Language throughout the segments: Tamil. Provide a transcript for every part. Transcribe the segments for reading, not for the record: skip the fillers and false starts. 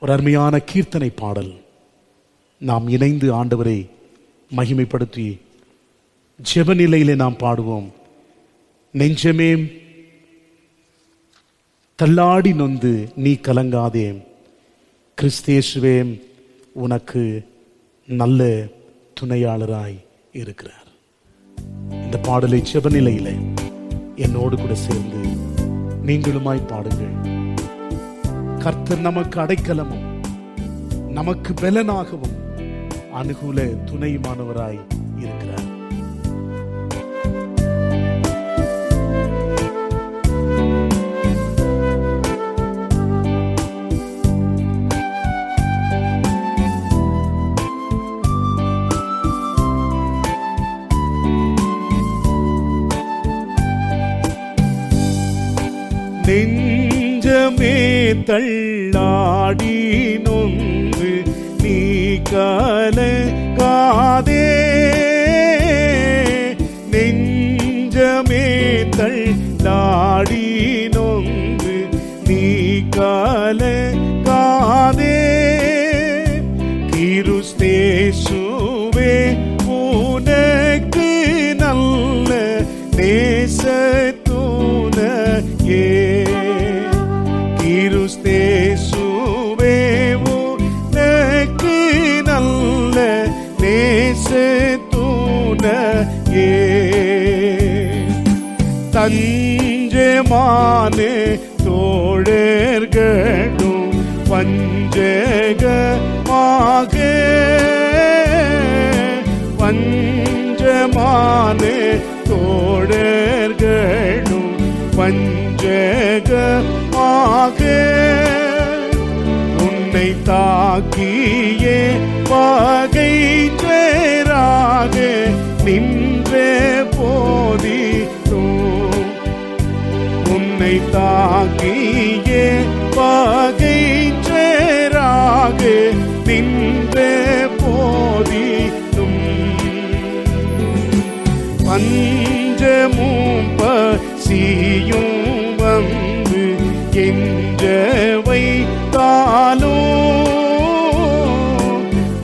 ஒரு அருமையான கீர்த்தனை பாடல். நாம் இணைந்து ஆண்டவரை மகிமைப்படுத்தி ஜெப நிலையிலே நாம் பாடுவோம். நெஞ்சமே தள்ளாடி நொந்து நீ கலங்காதே, கிறிஸ்தேசுவே உனக்கு நல்ல துணையாளராய் இருக்கிறார். இந்த பாடலை ஜெப நிலையில என்னோடு கூட சேர்ந்து நீங்களுமாய் பாடுங்கள். கர்த்தர் நமக்கு அடைக்கலமும் நமக்கு பலனாகவும் அனுகூல துணையுமானவராய் இருக்கிறார். நெஞ்சமே தள்ளாடி நொந்து நீ கலங்காதே, நெஞ்சமே தள்ளாடி நொந்து நீ கலங்காதே, கிறிஸ்தேசுவே உனக்கு நல்ல நேசத்துணையே, கிறிஸ்தேசுவே உனக்கு நல்ல நேசத்துணையே, தஞ்சமான தோழர்களும் வஞ்சகமாக, வஞ்சமான தோழர்களும் வஞ்சகமாக, உன்னை தாக்கியே பகைஞராக நின்ற போதிலும், உன்னை தாக்கியே பகைஞராக நின்ற போதிலும், பஞ்சமும் பசியும் வந்து என்றவை தாலும்,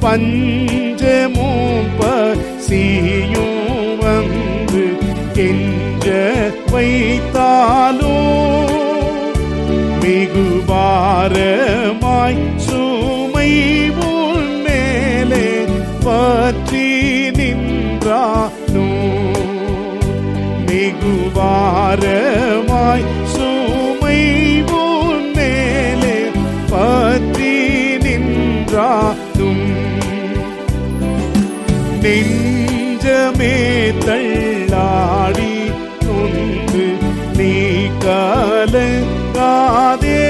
பஞ்சமும் பசியும் வந்து என்றவை தாலும், மிகு பாரமாய் சுமை உன் மேலே பற்றி நின்றாலும், மிகு பாரமாய் சுமை உன் மேலே பற்றி நின்றாலும், நெஞ்சமே தள்ளாடி நொந்து நீ கலங்காதே,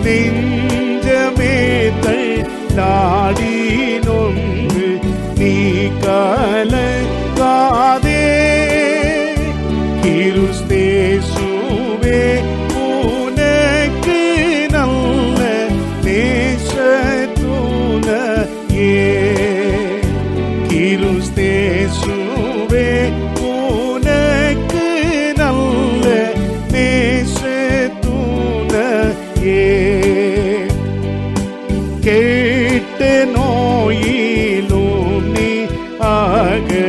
நெஞ்சமே தள்ளாடி நொந்து நீ கலங்காதே, கிறிஸ்தேசுவே உனக்கு நல்ல நேசத்துணையே, கிறிஸ்தேசுவே உனக்கு நல்ல நேசத்துணையே, கேட்ட நோயிலும் நீ அகப்பட்டுடன்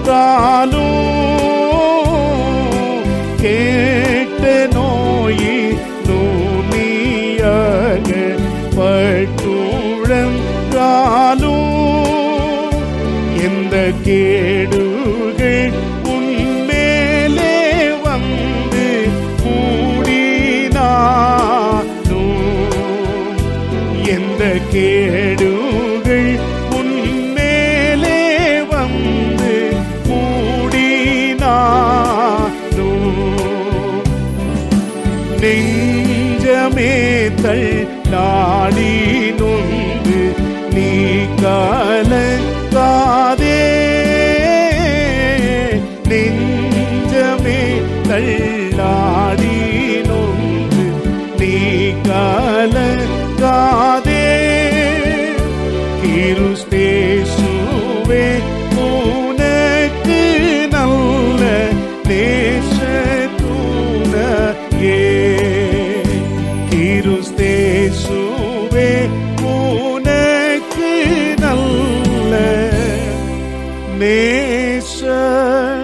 தாலும், கேட்ட நோயிலும் நீ அகப்பட்டுடன் தாலும், எந்த கேடுகள் உன்மேலே வந்து கூடினாலும், எந்த கேடுகள் உன்மேலே வந்து கூடினாலும், நெஞ்சமே தள்ளாடி நொந்து நீ கலங்காதே, நெஞ்சமே தள்ளாடி நொந்து நீ கலங்காதே, கிறிஸ்தேசுவே உனக்கு நல்ல நேசத்துணையே, உனக்கு நல்ல நேசர்.